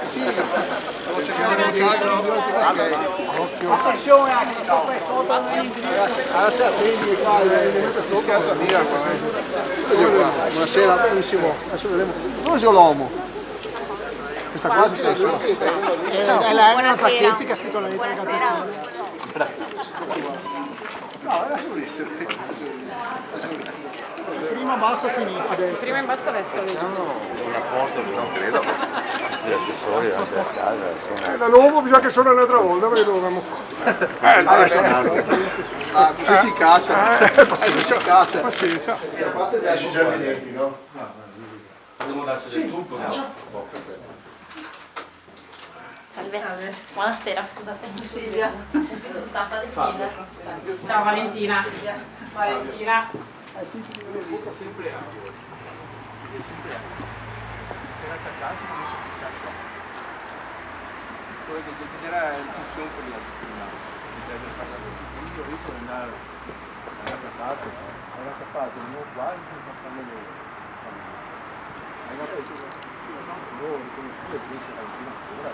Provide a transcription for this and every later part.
Sì, devo cercare di Attenzione anche, state attenti qua, scherza via qua. Buonasera, benissimo. Adesso vedremo. Dove c'è l'uomo? Questa qua è la Zacchetti che ha scritto la lettera Gazzettino. No, era solissimo. Prima basso a sinistra, a destra. Prima in basso a destra, leggi. Una foto, non credo. Gli assessori anche a casa. Da nuovo bisogna che sono un'altra volta perché dovevamo fare. Così si cassa. Così si cassa. Pazienza. A parte dai sui giardinetti, no? Dobbiamo darci del trucco, no? Salve. Buonasera, scusate. Silvia. Ufficio stampa del Silvia. Ciao Valentina. Valentina. Sempre c'era sta casa non so chi sia quello che c'era il sessione per la prima che sarebbe stata quindi io riesco ad andare dall'altra parte non quasi senza farlo loro hai capito loro riconosciuto e questo è ancora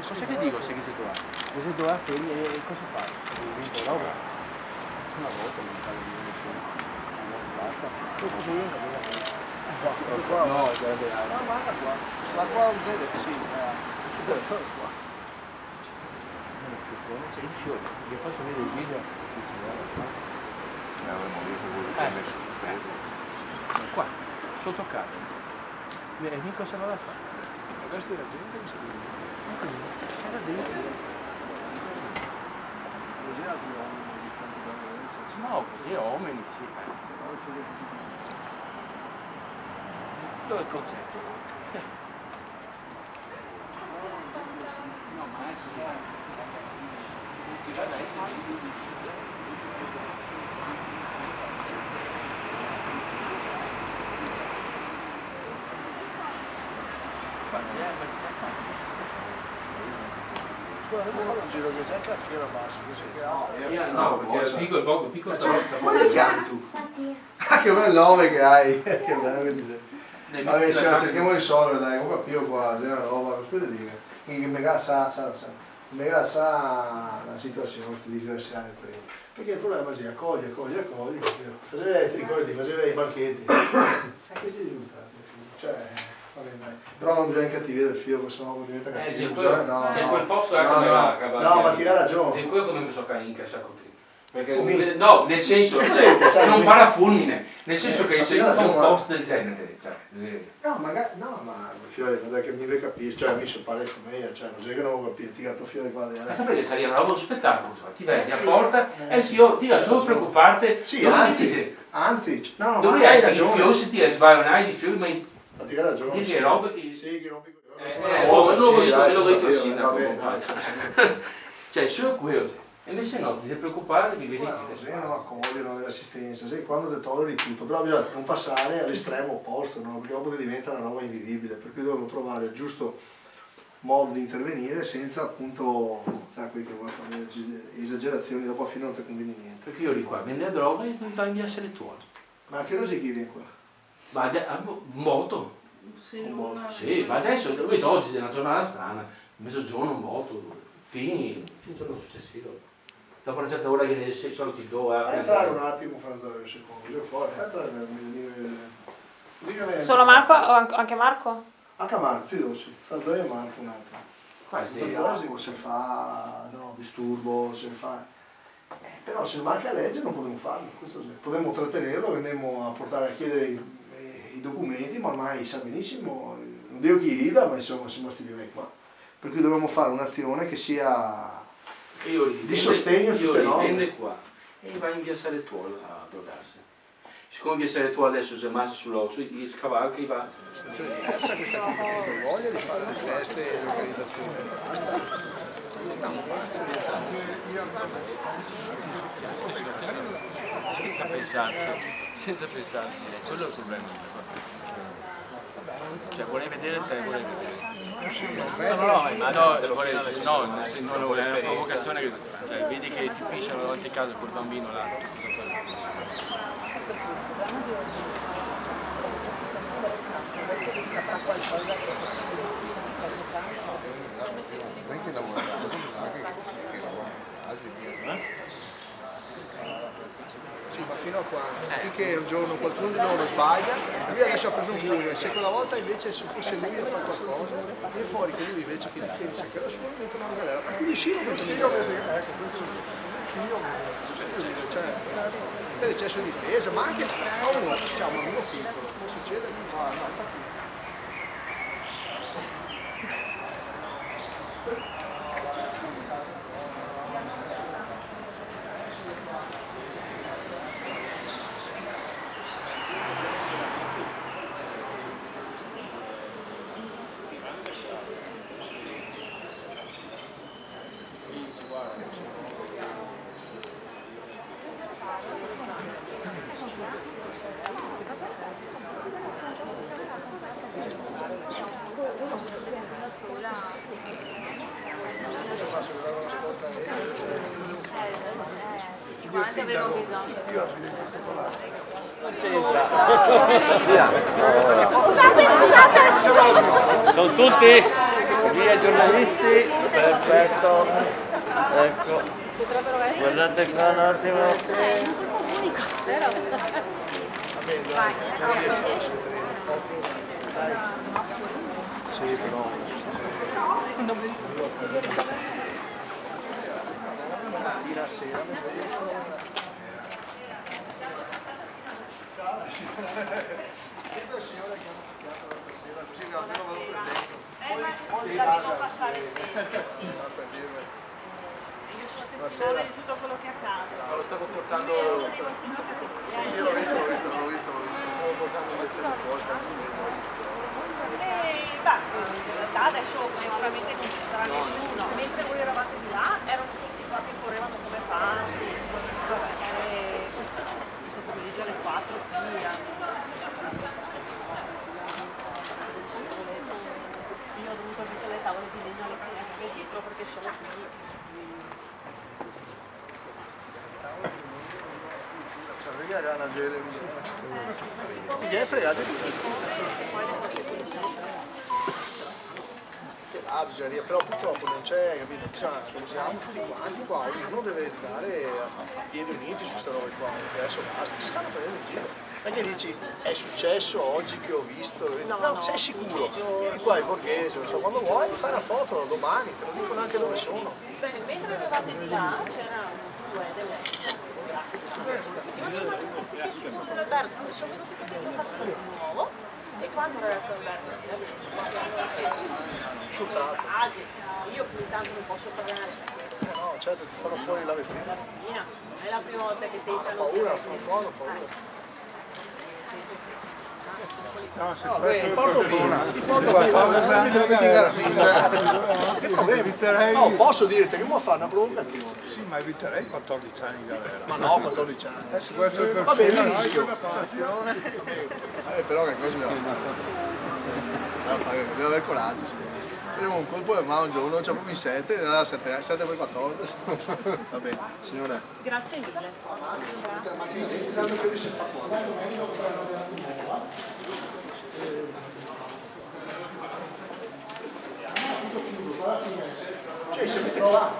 cosa che dico se siete là? Se siete là figli e cosa fai? Divento l'opera? Una volta non parlo di nessuno. Basta. Poi cosa io non vedo. No, guarda qua. La qua usate sì. C'è il fiore, vi faccio vedere il video che si vede qua, sotto casa. Vedi cosa va a fare? Ragazzi della gente non si vede. C'era dentro. No, così uomini, sì. Dove è il concetto? No, ma sì. Devo fare un giro che sempre a fiera basso, No, perché piccolo come ti chiami tu? Ah, che bel nome che hai! Che bello. Vabbè, cerchiamo di risolvere, dai, comunque più qua, c'è una roba, questo devo dire. Che mega sa la situazione, questi diversi anni prima. Perché il problema è accogli, faceva i banchetti. E che si risultati? Cioè, però non bisogna incattivire il filo, sennò diventa cattivo. Se quel posto è come va a no, ma ti ha ragione. Se quello come so che in cassa così. Perché no, nel senso, cioè, non parla fulmine, nel senso che se io fa un post del genere, cioè, no, magari, no, ma fiore, non è che mi vuoi capire, cioè mi so parlare famiglia, cioè non sei che non vuoi capire, ti gatto fiore qua di adesso. Perché sarebbe una roba di spettacolo, ti vedi a porta e il fiore, ti va solo preoccuparti, sì, anzi, no, dovrei essere il fiore se ti sbagliare di fiore, ma ti ha ragione. Dici robe che... Sì, che rompi l'ho detto il sindaco, cioè solo quello. E invece no, ti sei preoccupato che questi ti non accogliano dell'assistenza, sai, quando ti tolleri tutto, però bisogna non passare all'estremo opposto, no? Perché dopo che diventa una roba invivibile, per cui devono trovare il giusto modo di intervenire senza appunto, sai, quelli che vuoi fare esagerazioni, dopo a fine non ti conviene niente. Perché io di qua vende la droga e mi fa inviare le tue. Ma anche non sei chi viene qua? Ma molto. Sì, ma adesso, vedo oggi è una giornata strana, mezzogiorno molto, fino al giorno successivo. Dopo una certa ora che ne soliti do fai entrare un attimo Franzare un secondo, io fuori, fai entrare Solo Marco o anche Marco? Anche Marco, tu dolci, Franzare e Marco un attimo. Qua sì. Franzare se fa, no, disturbo, se fa. Però se manca a leggere non potremo farlo, questo sì. Potremmo trattenerlo, andremo a portare a chiedere i documenti, ma ormai sa benissimo, non dico chi rida, ma insomma siamo sti direi qua. Per cui dovremmo fare un'azione che sia di sostegno su queste norme. Rivende qua e va in via Salettuola a drogarsi. Siccome via Salettuola adesso si è messa sull'occhio, gli scavalca e va. Diversa questa qui, voglia di fare le feste e l'organizzazione, basta. No, basta. Senza pensarci, quello è il problema. Cioè vorrei vedere te, vorrei vedere. No, nel senso è una provocazione che cioè, vedi che ti pisciano davanti a casa col bambino là. Adesso si saprà qualcosa che Anche lavorare, che lavora. Sì, ma fino a quando? Finché un giorno qualcuno di loro sbaglia, lui adesso ha preso un pugno e se quella volta invece se fosse lui a fare qualcosa, viene fuori che lui invece che difende che era solo mettono una galera. Ma quindi sì, lo mettono in galera. Cioè, per eccesso di difesa, ma anche a uno, diciamo, a uno piccolo, può succedere? No, infatti. Sono tutti? Via giornalisti? Perfetto. Ecco. Guardate qua un attimo. unico, vero? Vai, sì, però. Mattina sera. Questa è la signora che hanno picchiato l'altra sera, così che almeno vado presente. Poi la devo passare sempre. Io sono testimone di tutto quello che accade. Ma lo stavo portando. Sì, l'ho visto. Stavo portando invece le cose. In realtà adesso sicuramente non ci sarà nessuno. Mentre voi eravate di là, erano tutti qua che correvano come pazzi. Questo pomeriggio alle 4 via. Io ho dovuto mettere le tavole di legno alle finestre dietro perché sono qui. Mi è fregato di bisogna, però purtroppo non c'è, capito? Siamo tutti quanti qua, ognuno deve andare a piedi uniti su queste robe qua, perché adesso basta, ci stanno prendendo in giro. Perché dici, è successo oggi che ho visto, no, sei sicuro, vieni qua in Borghese, non so, quando vuoi fai una foto domani, te lo dicono anche dove sono. Bene, mentre eravate di là c'era due dell'ex. Io sono venuti tutti sul Alberto, poi sono venuti tutti hanno fatto un nuovo e quando era il Alberto Insultato. io più di tanto non posso parlare. No, certo, ti fanno fuori la vetrina. È la prima volta che tentano. Paura, sono buono, paura. No, beh, porto prima, ti porto prima, non mi devo mettere che problemi? No, posso dirti che mi fa una provocazione. Sì, ma eviterei 14 anni in galera. Ma no, 14 anni. Va bene, mi rischio. Però che cosa devo avere coraggio. Faremo un colpo del mano un giorno, c'è proprio in 7, ne dà 7 poi 14. Va bene, signora. Grazie mille. Cioè, se mi trova.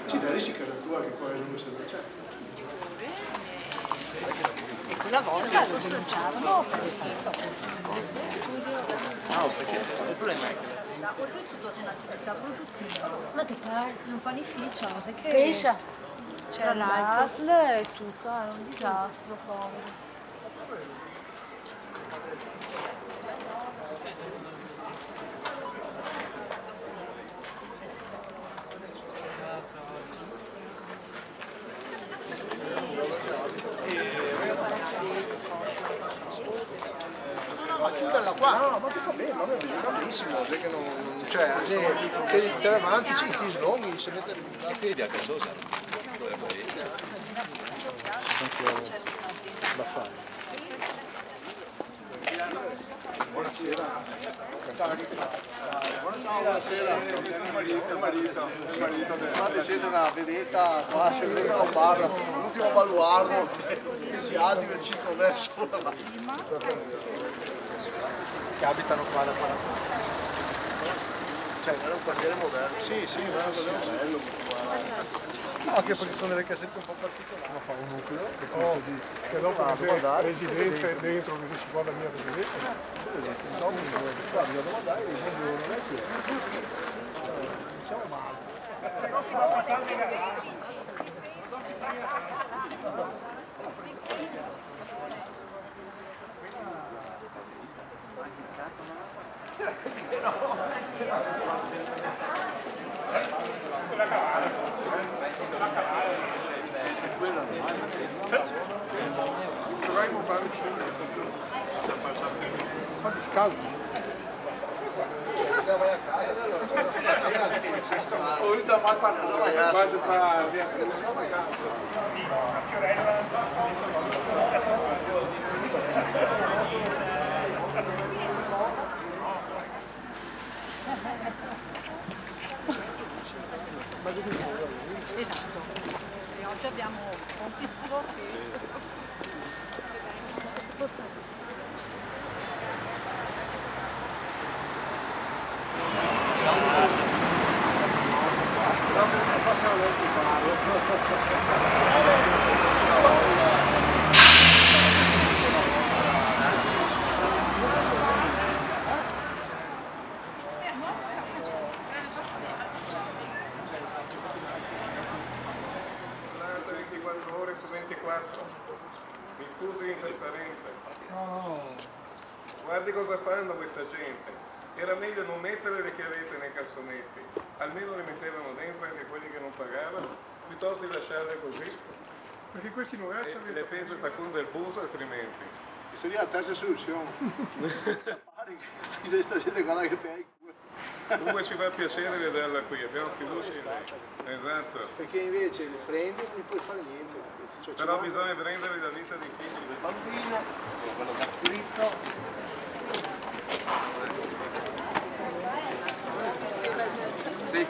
Ci daresti cara tua che poi non mi serve. Quella volta lo denunciarono per il No, perché il problema è che oltretutto sei un'attività produttiva. Ma ti pare un panificio, sai che Pesce. c'è l'ASL e tutto, è un disastro povero. Ma chiuderla qua, no, ma ti fa bene, va benissimo, che non, cioè, che te avanti, sì, ti slonghi, se mette la piedi a casosa. Da fare. Buonasera. Buonasera. Il marito. Guarda, siete una vedetta qua, si vede da un bar, l'ultimo baluardo che si alti per 5 verso. Che abitano qua da 40 anni. Cioè, non è un quartiere moderno. Sì, ma è un quartiere bello. Anche perché sono delle casette un po' particolari. Ma fa un nucleo che dopo c'è residenze dentro che si guarda via residenza. Dopo bisogna domandare il mondo non è più. Diciamo male. Esatto. E oggi abbiamo un piccolo su 24. Mi scusi l'interferenza. Guardi cosa fanno questa gente. Era meglio non mettere le chiavette nei cassonetti, almeno le mettevano dentro anche quelli che non pagavano, piuttosto di lasciarle così. Perché questi non le peso il taccone del buso altrimenti. E seria la terza soluzione. Questa gente guarda che pei. Comunque ci fa piacere vederla qui, abbiamo fiducia in lei. Esatto. Perché invece le prendi e non puoi fare niente. Cioè, però bisogna prendere la vita difficile. Il bambino, quello che ha scritto. Sì.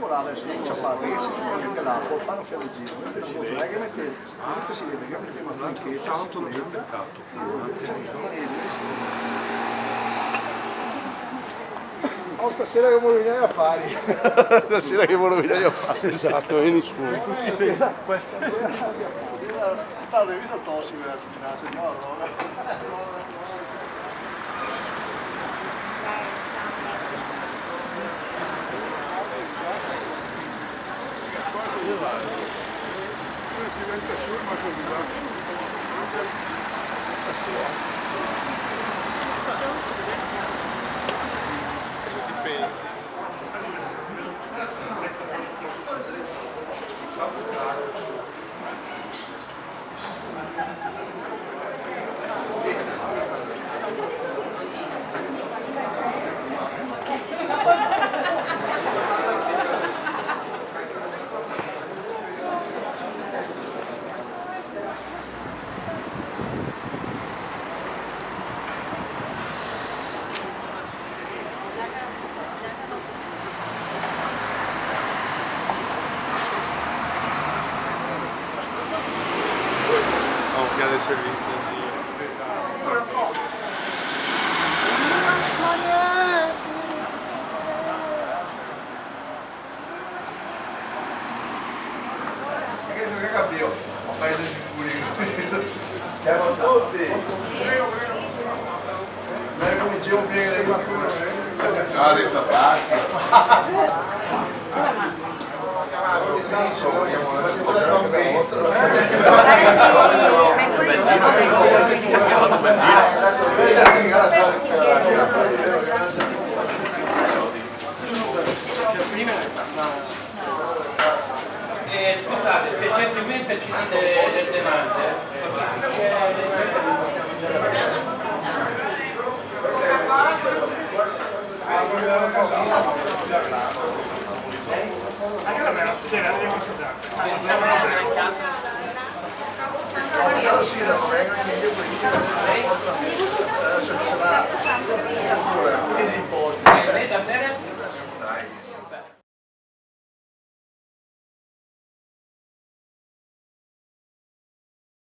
Adesso non ciappate che si vede che là può fare un fiammeggiino, non è che mettete, comunque si vede che mettete una trinchetta, tanto l'ho beccato. Stasera che volevo venire a fare. Stasera che volevo venire a fare. Esatto, vieni su. In tutti i sensi. Questo. Hai visto tossico la cucina, signora? Diventa su, ma così va. facevo piegare qualcuno. No, dei papati. Scusate, se gentilmente ci dite del demande, lei da bere